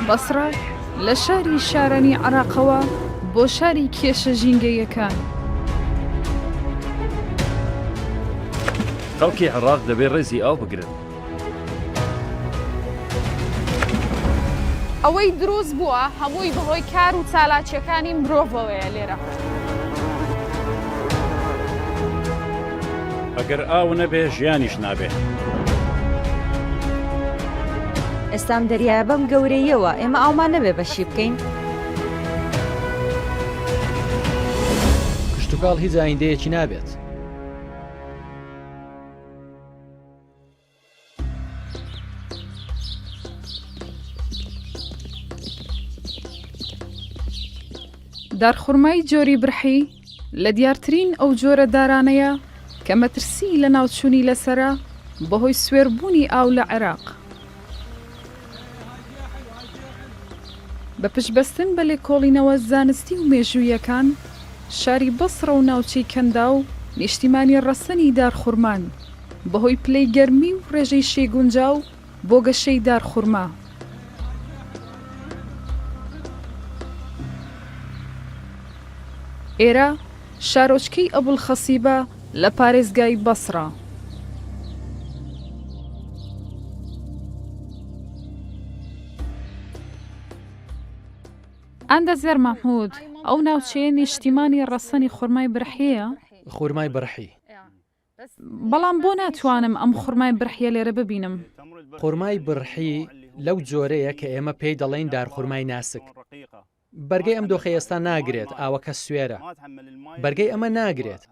بەسڕە لە شاری شارانی عێراقەوە بۆ شاری کێشە ژینگەیەکان. خەڵکی عێراق دەبێت ڕێزی ئاو بگرن. ئەوەی دروست بووە هەمووی بەهۆی کار و چالاکیەکانی مرۆڤەوەیە لێرە. ئەگەر ئاو نەبێ ژیانیش نابێ. ئێستام دەریایە بەم گەورەیەوە ئێمە ئاومان نەبێ بەشی بکەین. کشتتوکاڵ هیچ ئایندەیەکی نابێت. دارخورمای جۆری برحی لە دیارترین ئەو جۆرە دارانەیە کە مەترسی لە ناوچوونی لەسرە بەهۆی سوێربوونی ئاو لە عێراق. بە پشبەستن بە لێکۆڵینەوە زانستی و مێژوویەکان، شاری بەسڕە و ناوچەی کەندا و نیشتیمانی ڕەسەنی دارخورمان بەهۆی پلەی گەرمی و ڕێژەی شێگونجاو بۆ گەشەی دارخورما. ئێرە شارۆچکەی ئەبولخەسیبە لە پارێزگای بەسڕە. ئەندەزێر مەحموود، ئەو ناوچەیە نیشتیمانی ڕەسەنی خورمای برحیە؟ خورمای برحی. بەڵام بۆ ناتوانم ئەم خورمای برحیە لێرە ببینم. خورمای برحی لەو جۆرەیە کە ئێمە پێی دەڵێن دارخورمای ناسک. بەرگەی ئەم دۆخە ئێستا ناگرێت، ئاوەکە سوێرە. بەرگەی ئەمە ناگرێت.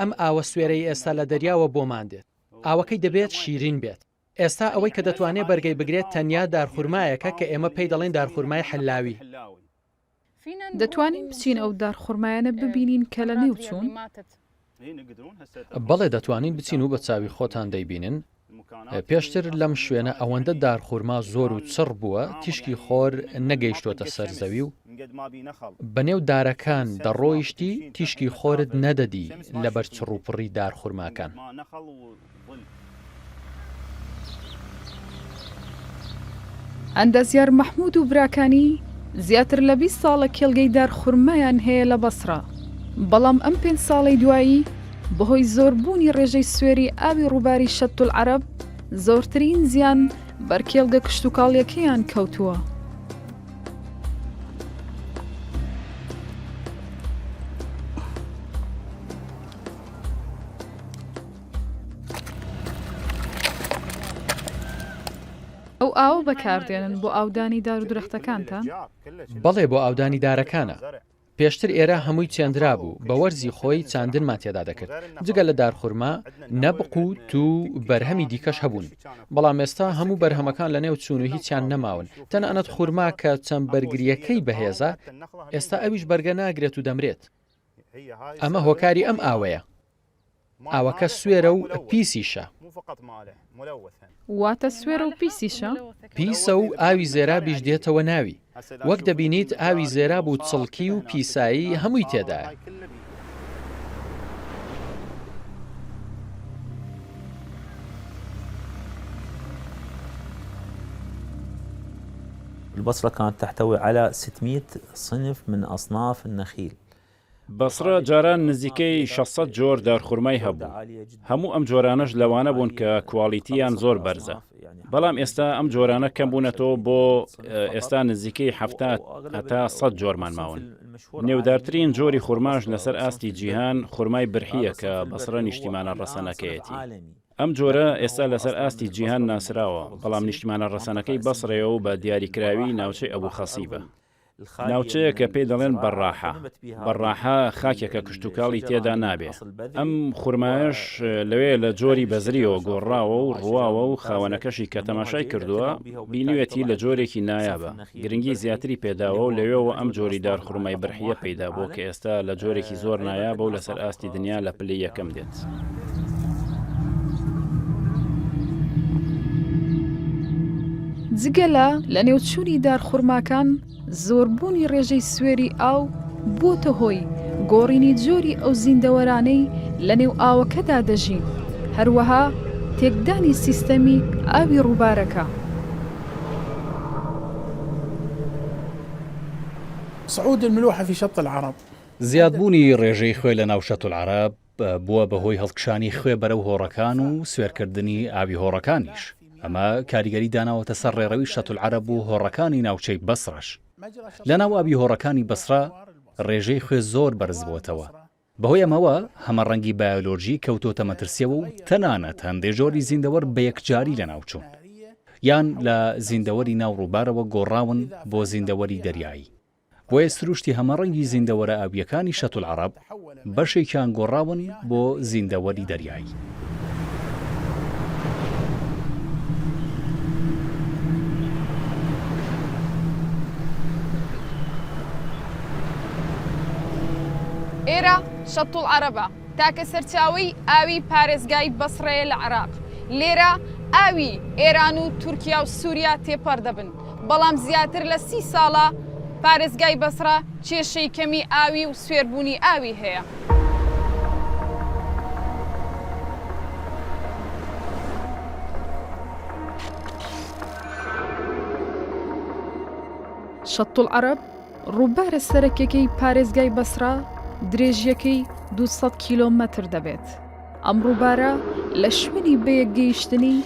ئەم ئاوە سوێرەی ئێستا لە دەریاوە بۆمان دێت. ئاوەکەی دەبێت شیرین بێت. ئێستا ئەوەی کە دەتوانێت بەرگەی بگرێت تەنیا دارخورمایەکە کە ئێمە پێی دەڵێن دارخورمای حلاوی. دەتوانین بچین ئەو دارخورمایانە ببینین کە لە نێو چوون؟ بەڵێ دەتوانین بچین و بە چاوی خۆتان دەیبینن. پێشتر لەم شوێنە ئەوەندە دارخورما زۆر و چڕ بووە تیشکی خۆر نەگەیشتۆتە سەرزەوی و بەنێو دارەکان دەڕۆیشتی تیشکی خۆرت نەدەدی لەبەر چڕوپڕی دارخورماکان. ئەندەزیار مەحموود و براکانی زیاتر لە 20 ساڵە کێڵگەی دارخورمایان هەیە لە بەسڕە، بەڵام ئەم 5 ساڵی دوایی بەهۆی زۆربوونی ڕێژەی سوێری ئاوی ڕووباری شەت العەرەب زۆرترین زیان بەرکێڵگە کشتتوکاڵیەکەیان کەوتووە. ئەو ئاوە بەکاردێنن بۆ ئاودانی دار و درەختەکانتان؟ بەڵێ بۆ ئاودانی دارەکانە. پێشتر ئێرە هەمووی چێندرا بوو بە وەرزی خۆی چاندنمان تێدا دەکرد. جگە لە دارخورما نەبق و تو بەرهەمی دیکەش هەبوون. بەڵام ئێستا هەموو بەرهەمەکان لە نێو چوون و هیچیان نەماون. تەنانەت خورما کە چەند بەرگریەکەی بەهێزە ئێستا ئەویش بەرگە ناگرێت و دەمرێت. ئەمە هۆکاری ئەم ئاوەیە. ئاوەکە سوێرە و پیسیشە. واتە سوێرە و پیسیشە؟ پیسە و ئاوی زێرابیش دێتەوە ناوی. وەک دەبینیت ئاوی زێراب و چڵکی و پیسایی هەمووی تێدایە. البصرة كانت تحتوي على 600 صنف من أصناف النخيل. بەسڕە جاران نزیکەی 600 جۆر دارخورمای هەبوو. هەموو ئەم جۆرانەش لەوانە بوون کە کوالیتیان زۆر بەرزە. بەڵام ئێستا ئەم جۆرانە کەم بوونەتەوە بۆ ئێستا نزیکەی 70 هەتا 100 جۆرمان ماون. نێودارترین جۆری خورماش لەسەر ئاستی جیهان خورمای برحیە کە بەسڕە نیشتیمانە ڕەسەنەکەیەتی. ئەم جۆرە ئێستا لەسەر ئاستی جیهان ناسراوە، بەڵام نیشتیمانە ڕەسەنەکەی بەسڕێەوە و بە دیاریکراوی ناوچەی ئەبولخەسیبە. ناوچەیە کە پێی دەڵێن بەڕاحە. بەڕاحە خاکێکە کشتتوکاڵی تێدا نابێ. ئەم خورمایش لەوێ لە جۆری بەزریەوە گۆڕاوە و ڕواوە و خاوەنەکەشی کە تەماشای کردووە بینیوێتی لە جۆرێکی نایابە. گرنگی زیاتری پێداوە و لەوێەوە ئەم جۆری دارخورمای برحیە پەیدا بۆ کە ئێستا لە جۆرێکی زۆر نایابە و لەسەر ئاستی دنیا لە پلەی یەکەم دێت. جگەلە لە نێوچوونی دارخورماکان زۆربوونی ڕێژەی سوێری ئاو بۆتە هۆی گۆڕینی جۆری ئەو زیندەوەرانەی لە نێو ئاوەکەدا دەژین، هەروەها تێکدانی سیستەمی ئاوی ڕووبارەکە. صعود الملوحة في شط العرب زیادبوونی ڕێژەی خوێ لە ناو شەت العەرەب بووە بەهۆی هەڵکشانی خوێ بەرەو هۆڕەکان و سوێرکردنی ئاوی هۆڕەکانیش. ئەمە کاریگەری داناوەتە سەر ڕێڕەوی شەت العەرەب و هۆڕەکانی ناوچەی بەسڕەش. لە ناو ئاوی هۆڕەکانی بەسرا ڕێژەی خوێ زۆر بەرز بووەتەوە. بەهۆی ئەمەوە هەمە ڕەنگی بایۆلۆژی کەوتۆتە مەترسیەوە و تەنانەت هەندێک جۆری زیندەوەر بە یەکجاری لە ناوچوون. یان لە زیندەوەری ناو ڕووبارەوە گۆڕاون بۆ زیندەوەری دەریایی. بۆیە سروشتی هەمەڕەنگی زیندەوەرە ئاویەکانی شەت العەرەب بەشێکیان گۆڕاون بۆ زیندەوەری دەریایی. ئێرە شەت العەرەبە تاکە سەرچاوی ئاوی پارێزگای بەسڕەیە لە عێراق. لێرە ئاوی ئێران و تورکیا و سووریا تێپەڕ دەبن، بەڵام زیاتر لە 30 ساڵە پارێزگای بەسڕە کێشەی کەمی ئاوی و سوێربوونی ئاوی هەیە. شەت العەرەب ڕووبارە سەرەکیەکەی پارێزگای بەسڕە درێژیەکەی 200 کیلۆمەتر دەبێت. ئەم ڕووبارە لە شوێنی بەیەک گەیشتنی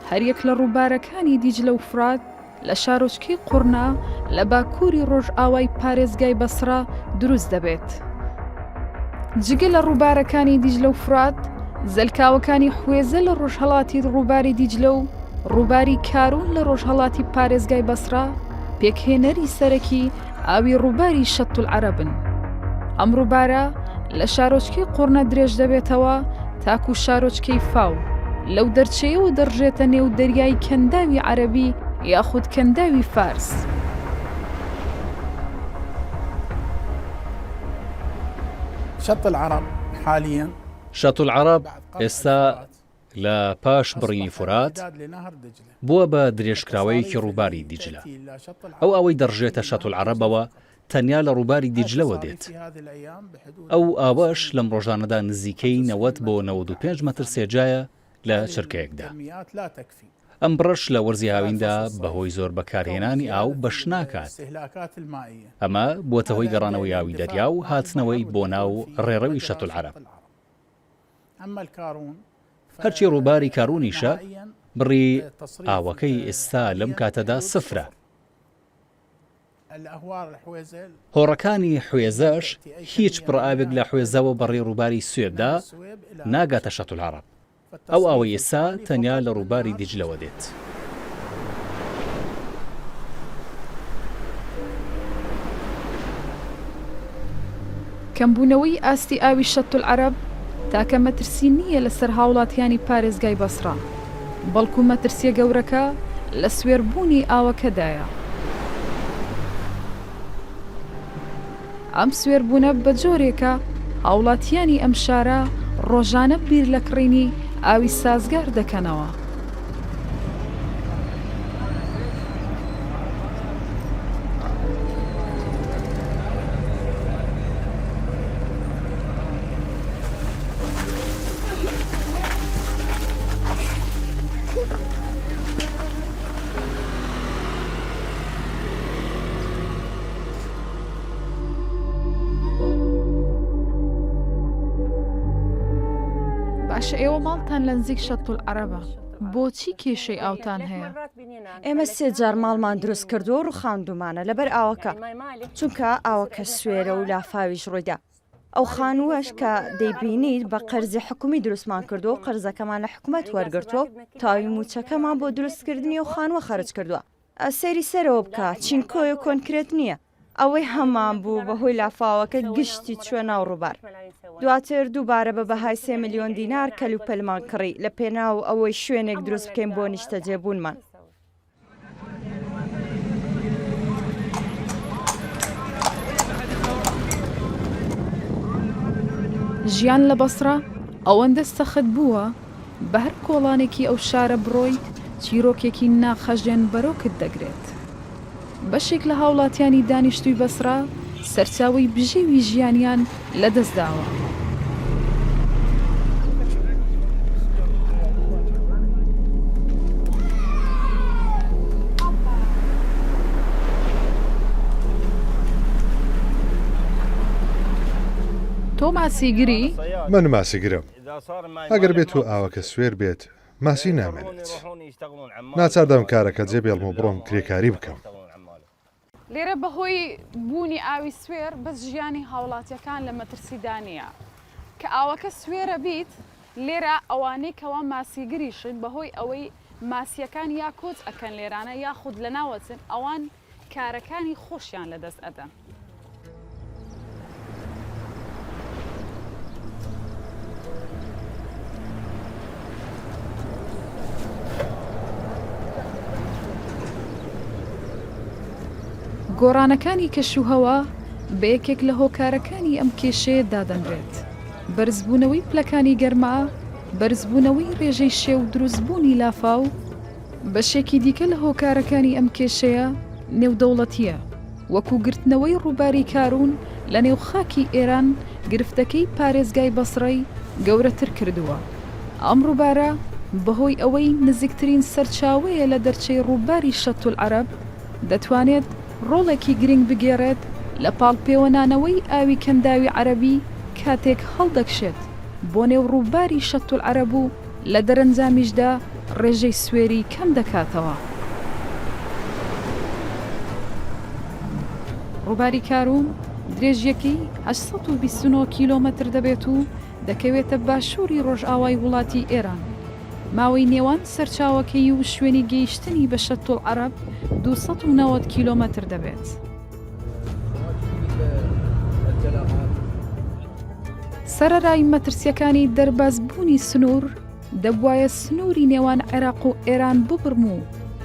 هەریەک لە ڕووبارەکانی دیجلە و فرات لە شارۆچکەی قورنا لە باکووری ڕۆژ ئاوای پارێزگای بەسڕە دروست دەبێت. جگە لە ڕووبارەکانی دیجلە و فرات، زەلکاوەکانی خوێزە لە ڕۆژهەڵاتی ڕووباری دیجلە و ڕووباری کارون لە ڕۆژهەڵاتی پارێزگای بەسڕە پێکهێنەری سەرەکی ئاوی ڕووباری شەت العەرەبن. ئەم ڕووبارە لە شارۆچکەی قورنە درێژ دەبێتەوە تاکو شارۆچکەی فاو لەو دەرچەیەوە دەڕژێتە نێو دەریای کەنداوی عەرەبی یاخود کەنداوی فارس. شط العرب حاليا شەت العەرەب ئێستا لە پاش بڕینی فورات بووە بە درێژکراوەیەکی ڕووباری دیجلە. ئەو ئەوەی دەڕژێتە شەت العەرەبەوە تەنیا لە ڕووباری دیجلەوە دێت. ئەو ئاوەش لەم ڕۆژانەدا نزیکەی 90 بۆ 95 مەتر سێجایە لە چرکەیەکدا. ئەم بڕش لە وەرزی هاویندا بەهۆی زۆر بەکارهێنانی ئاو بەش ناکات. ئەمە بووەتە هۆی گەڕانەوەی ئاوی دەریا و هاتنەوەی بۆ ناو ڕێڕەوی شەت العەرەب. هەرچی ڕووباری کارونیشە بڕی ئاوەکەی ئێستا لەم کاتەدا سفرە. هۆڕەکانی حوێزەش هیچ پڕئاوێک لە حوێزەوە بەڕێ ڕووباری سوێبدا ناگاتە شەت العەرەب. ئەو ئاوەی ئێستا تەنیا لە ڕووباری دیجلەوە دێت. کەمبوونەوەی ئاستی ئاوی شەت العەرەب تاکە مەترسی نییە لەسەر هاوڵاتیانی پارێزگای بەسڕە، بەڵکو مەترسیە گەورەکە لە سوێربوونی ئاوەکەدایە. ئەم سوێربوونە بە جۆرێکە هاوڵاتیانی ئەم شارە ڕۆژانە بیر لە کڕینی ئاوی سازگار دەکەنەوە. باشە ئێوە ماڵتان لە نزیک شەت العەرەبە، بۆچی کێشەی ئاوتان هەیە؟ ئێمە 3 جار ماڵمان دروست کردو و ڕوخاندومانە لەبەر ئاوەکە، چونکە ئاوەکە سوێرە و لافاویش ڕوویدا. ئەو خانووەش کە دەیبینیت بە قەرزی حکومی دروستمان کردو و قەرزەکەمان لە حکومەت وەرگرتووە، تاوی موچەکەمان بۆ دروستکردنی و خانووە خەرج کردووە. سەیری سەرەوە بکە، چینکۆی و کۆنکرێت نییە. ئەوەی هەمان بوو بەهۆی لافاوەکە گشتی چوە ناو ڕووبار. دواتر دووبارە بە بەهای 3 ملیۆن دینار کەلوپەلمان کڕی لە پێناو ئەوەی شوێنێک دروست بکەین بۆ نیشتە جێبوونمان. ژیان لە بەسڕە ئەوەندە سەخت بووە بە هەر کۆڵانێکی ئەو شارە بڕۆیت چیرۆکێکی ناخەژێن بەرۆکت دەگرێت. بەشێک لە هاوڵاتیانی دانیشتووی بەسڕە سەرچاوی بژێوی ژیانیان لەدەستداوە. تۆ ماسیگری؟ من ماسیگرم ئەگەر بێت و ئاوەکە سوێر بێت ماسی نامێنێت ناچاردەم کارەکە جێبێڵم و بڕۆم کرێکاری بکەم. لێرە بەهۆی بوونی ئاوی سوێر بەس ژیانی هاوڵاتیەکان لە مەترسیدانە کە ئاوەکە سوێرە بیت لێرە ئەوانەی کەوا ماسیگریشن بەهۆی ئەوەی ماسیەکان یا کۆچ ئەکەن لێرانە یاخود لە ناوەچن ئەوان کارەکانی خۆشیان لەدەست ئەدەن. گۆڕانەکانی کەشوهەوا بە یەکێک لە هۆکارەکانی ئەم کێشەیە دادەنرێت. بەرزبوونەوەی پلەکانی گەرما، بەرزبوونەوەی ڕێژەی شێو و دروستبوونی لافاو، بەشێکی دیکە لە هۆکارەکانی ئەم کێشەیە نێودەوڵەتیە، وەکو گرتنەوەی ڕووباری کارون لە نێو خاکی ئێران گرفتەکەی پارێزگای بەسڕەی گەورەتر کردووە. ئەم ڕووبارە بەهۆی ئەوەی نزیکترین سەرچاوەیە لە دەرچەی ڕووباری شەتول عەرەب دەتوانێت ڕۆڵێکی گرنگ بگێڕێت لە پاڵپێوەنانەوەی ئاوی کەنداوی عەرەبی کاتێک هەڵدەکشێت بۆ نێو ڕووباری شەتول عەرەب و لە دەرەنجامیشدا ڕێژەی سوێری کەم دەکاتەوە. ڕووباری کاروم درێژیەکەی 829 کیلۆمەتر دەبێت و دەکەوێتە باشووری ڕۆژئاوای وڵاتی ئێران. ماوەی نێوان سەرچاوەکەی و شوێنی گەیشتنی بە شەتول عەرەب 290 کیلۆمەتر دەبێت. سەرەرای مەترسیەکانی دەربازبوونی سنوور دەبوایە سنووری نێوان عێراق و ئێران ببڕم و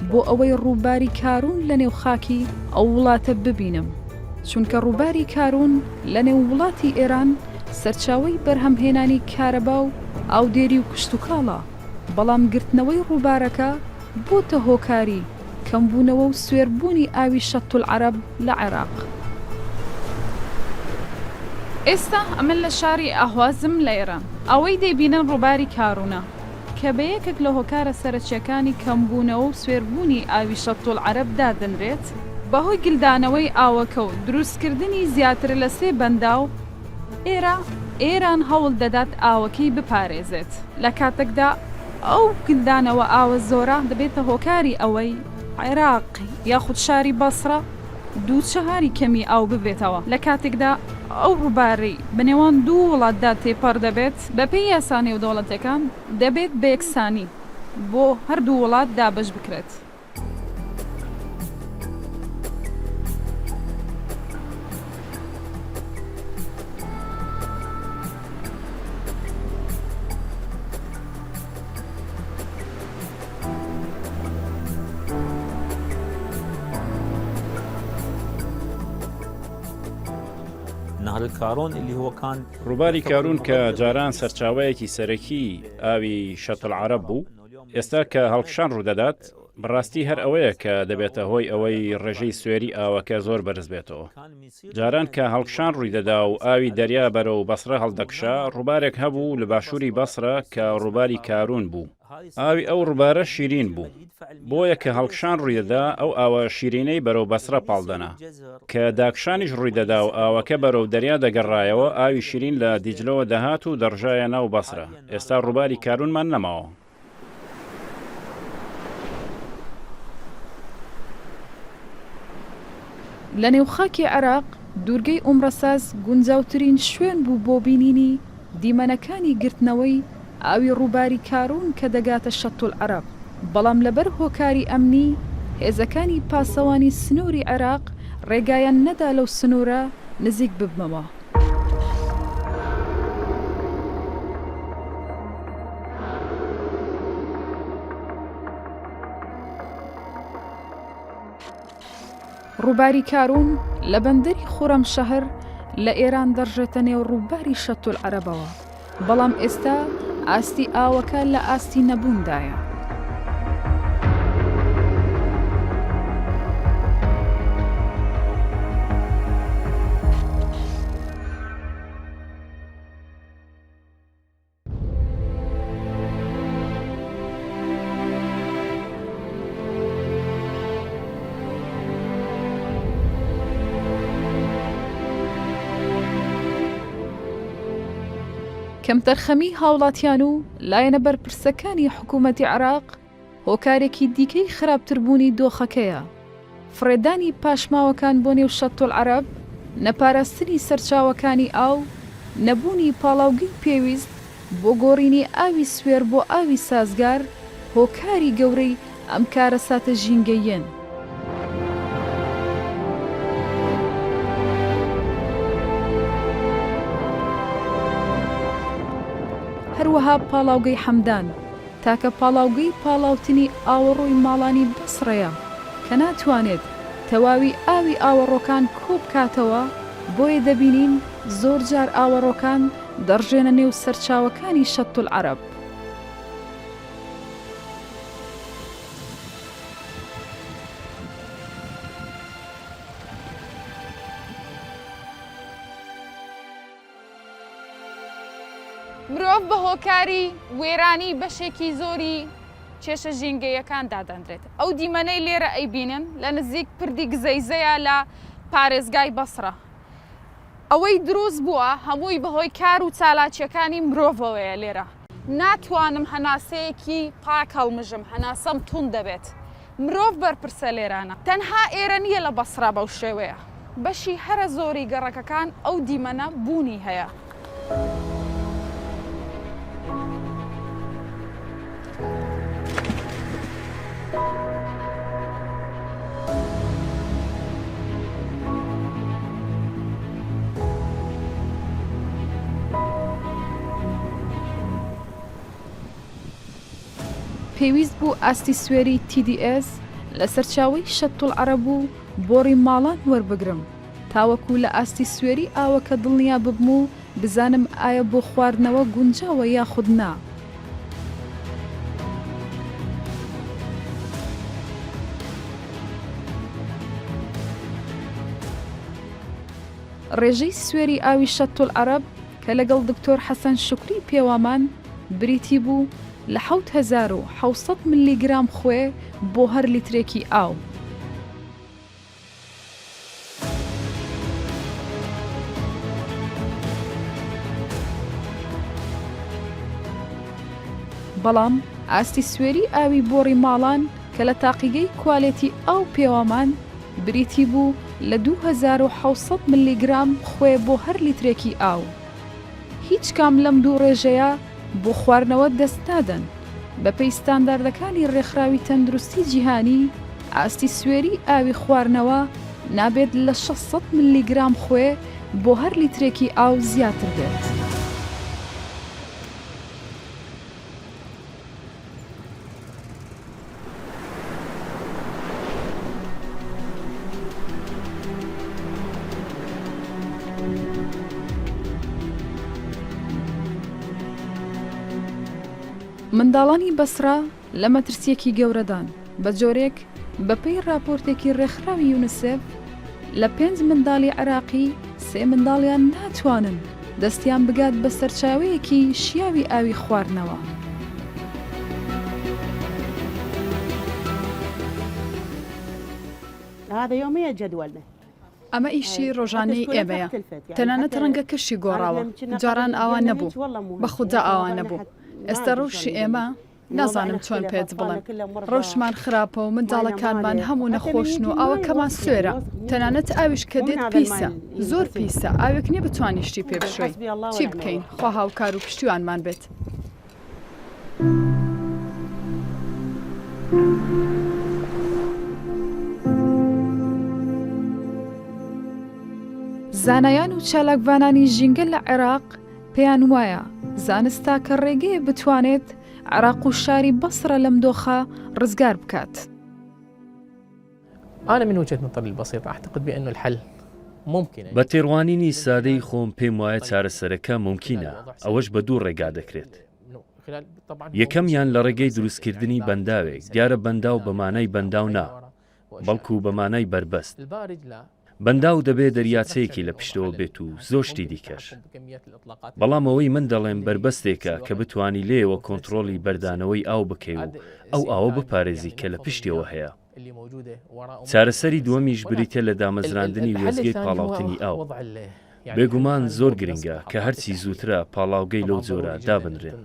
بۆ ئەوەی ڕووباری کارون لە نێو خاکی ئەو وڵاتە ببینم، چونکە ڕووباری کارون لە نێو وڵاتی ئێران سەرچاوەی بەرهەمهێنانی کارەبا و ئاودێری و کشتتوکاڵە، بەڵام گرتنەوەی ڕووبارەکە بۆتە هۆکاری کەمبوونەوە و سوێربوونی ئاوی شەتول عەرەب لە عێراق. ئێستا ئەمن لە شاری ئاهوازم لە ئێران ئەوەی دەیبینن ڕووباری کارونە کە بە یەکێک لە هۆکارە سەرچیەکانی کەمبوونەوە و سوێربوونی ئاوی شەتول عەرەب دادەنرێت بەهۆی گلدانەوەی ئاوەکە و دروستکردنی زیاتر لە 3 بەنداو. ئێران هەوڵ دەدات ئاوەکەی بپارێزێت، لە کاتێکدا ئەو گلدانەوە ئاوە زۆرە دەبێتە هۆکاری ئەوەی عێراق یاخود شاری بەسڕە دووچەهاری کەمی ئاو ببێتەوە، لە کاتێکدا ئەو ڕووباری بنێوان دوو وڵاتدا تێپەڕ دەبێت بەپێی یاسانی و دەوڵەتەکان دەبێت بە یەکسانی بۆ هەردوو وڵات دابەش بکرێت. ڕووباری کارون کە جاران سەرچاوەیەکی سەرەکی ئاوی شەتل عەرەب بوو، ئێستا کە هەڵکشان ڕوودەدات بەڕاستی هەر ئەوەیە کە دەبێتە هۆی ئەوەی ڕێژەی سوێری ئاوەکە زۆر بەرز بێتەوە. جاران کە هەڵکشان ڕوویدەدا و ئاوی دەریا بەرەو بەسرە هەڵدەکشا، ڕووبارێک هەبوو لە باشووری بەسرە کە ڕووباری کارون بوو. ئاوی ئەو ڕووبارە شیرین بوو، بۆیە کە هەڵکشان ڕوویدەدا ئەو ئاوە شیرینەی بەرەو بەسرە پاڵدەنا، کە داکشانیش ڕوویدەدا و ئاوەکە بەرەو دەریا دەگەڕایەوە ئاوی شیرین لە دیجلەوە دەهات و دەڕژایە ناو بەسرە. ئێستا ڕووباری کارونمان نەماوە. لە نێوخاکی عێراق دوورگەی ئومرەساز گونجاوترین شوێن بوو بۆ بینینی دیمەنەکانی گرتنەوەی ئاوی ڕووباری کارون کە دەگاتە شەتول عەرەب، بەڵام لەبەر هۆکاری ئەمنی هێزەکانی پاسەوانی سنووری عێراق ڕێگایان نەدا لەو سنوورە نزیک ببمەوە. ڕووباری کارون لە بەندەری خۆرەم شەهر لە ئێران دەڕژێتە نێو ڕووباری شەتول عەرەبەوە، بەڵام ئێستا ئاستی ئاوەکە لە ئاستی نەبووندایە. کەم تەرخەمی هاوڵاتیان و لایەنە بەرپرسەکانی حکوومەتی عێراق هۆکارێکی دیکەی خراپتربوونی دۆخەکەیە. فڕێدانی پاشماوەکان بۆ نێو شەتۆل عەرەب، نەپاراستنی سەرچاوەکانی ئاو، نەبوونی پاڵاوگەی پێویست بۆ گۆڕینی ئاوی سوێر بۆ ئاوی سازگار هۆکاری گەورەی ئەم کارە ساتە ژینگەیەن. هەروەها پاڵاوگەی حەمدان، تاکە پاڵاوگەی پاڵاوتنی ئاوەڕۆی ماڵانی بەسڕەیە کە ناتوانێت تەواوی ئاوی ئاوەڕۆکان کۆبکاتەوە، بۆیە دەبینین زۆر جار ئاوەڕۆکان دەڕژێنە نێو سەرچاوەکانی شەتۆل عەرەب. مرۆڤ بە هۆکاری وێرانی بەشێکی زۆری کێشە ژینگەیەکان دادەندرێت. ئەو دیمەنەی لێرە ئەیبینن لە نزیک پردی گزەیزەیە لە پارێزگای بەسڕە. ئەوەی دروست بووە هەمووی بەهۆی کار و چالاکیەکانی مرۆڤەوەیە. لێرە ناتوانم هەناسەیەکی پاک هەڵمژم، هەناسەم تون دەبێت. مرۆڤ بەرپرسە لێرانە. تەنها ئێرە نییە لە بەسڕە بەو شێوەیە. بەشی هەرە زۆری گەڕەکەکان ئەو دیمەنە بوونی هەیە. پێویست بوو ئاستی سوێری TDS لە سەرچاوەی شەتۆل عەرەب و بۆڕی ماڵان وەربگرم، تاوەکو لە ئاستی سوێری ئاوەکە دڵنیا ببم و بزانم ئایا بۆ خواردنەوە گونجاوە یاخود نا. ڕێژەی سوێری ئاوی شەتۆل عەرەب کە لەگەڵ دکتۆر حەسەن شوکری پێوامان بریتی بوو لە 7,700 ملیگرام خوێ بۆ هەر لیترێکی ئاو. بەڵام ئاستی سوێری ئاوی بۆڕی ماڵان کە لە تاقیگەی کوالێتی ئاو پێوامان بریتی بوو لە 2,700 ملیگرام خوێ بۆ هەر لیترێکی ئاو. هیچ کام لەم دوو ڕێژەیە بۆ خواردنەوە دەست نادەن. بە پێی ستانداردەکانی ڕێکخراوی تەندروستی جیهانی، ئاستی سوێری ئاوی خواردنەوە نابێت لە 600 ملیگرام خوێ بۆ هەر لیترێکی ئاو زیاتر بێت. منداڵانی بەسرا لە مەترسیەکی گەورەدان بە جۆرێک بەپێی راپۆرتێکی ڕێکخراوی یونیسف لە 5 منداڵی عێراقی 3 منداڵیان ناتوانن دەستیان بگات بە سەرچاوەیەکی شیاوی ئاوی خواردنەوە. ئەمە ئیشی ڕۆژانەی ئێمەیە. تەنانەت ڕەنگە کەشی گۆڕاوە، جاران ئاوان نەبوو، بەخودا ئاوان نەبوو. ئێستا ڕۆژی ئێمە نازانم چۆن پێت بڵێم، ڕۆژمان خراپە و منداڵەکانمان هەموو نەخۆشن و ئەوەکەمان سوێرە. تەنانەت ئاویش کە دێت پیسە، زۆر پیسە، ئاوێک نییە بتوانیشتی پێ بشوی. چی بکەین؟ خوا هاوکار و پشتیوانمان بێت. زانایان و چالاکوانانی ژینگە لە عێراق پێیان وایە زانستا کە ڕێگەیە بتوانێت عێراق و شاری بەسرە لەم دۆخە ڕزگار بکات. بە تێڕوانینی سادەی خۆم پێم وایە چارەسەرەکە ممکینە، ئەوەش بە دوو ڕێگا دەکرێت. یەکەمیان لە ڕێگەی دروستکردنی بەنداوێک، دیارە بەنداو بەمانای بەنداو نا، بەڵکو بەمانای بربەست. بەنداو دەبێت دەریاچەیەکی لە پشتەوە بێت و زۆر شتی دیکەش. بەڵام ئەوەی من دەڵێم بربەستێکە کە بتانی لێەوە کۆنتترۆلی بەردانەوەی ئاو بکەی و ئەو ئاوە بپارێزی کە لە پشتیەوە هەیە. چارەسەری دووەمیش بریتە لە دامەزراندنی وێزگەی پاڵاوتنی ئاو. بێگومان زۆر گرنگە کە هەرچی زووترە پاڵاوگەی لەو جۆرە دابنرێن.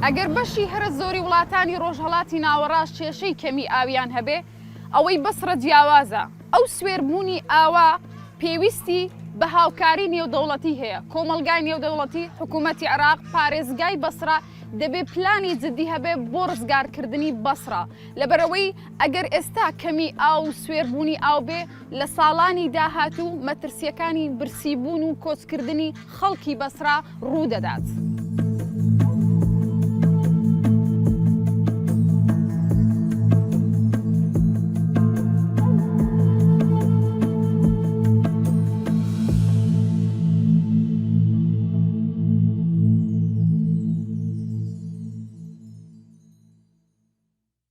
ئەگەر بەشی هەرە زۆری وڵاتانی ڕۆژهەڵاتی ناوەڕاست کێشەی کەمی ئاویان هەبێ ئەوەی بەسرە جیاوازە. ئەو سوێربوونی ئاوا پێویستی بە هاوکاری نێودەوڵەتی هەیە. کۆمەلگای نێودەوڵەتی حکوومەتی عێراق پارێزگای بەسرا دەبێ پلانی جددی هەبێ بۆ ڕزگارکردنی بەسرا لەبەرەوەی ئەگەر ئێستا کەمی ئاو و سوێربوونی ئاو بێ لە ساڵانی داهاتوو مەترسیەکانی برسیبوون و کۆچکردنی خەڵکی بەسرا ڕوودەدات.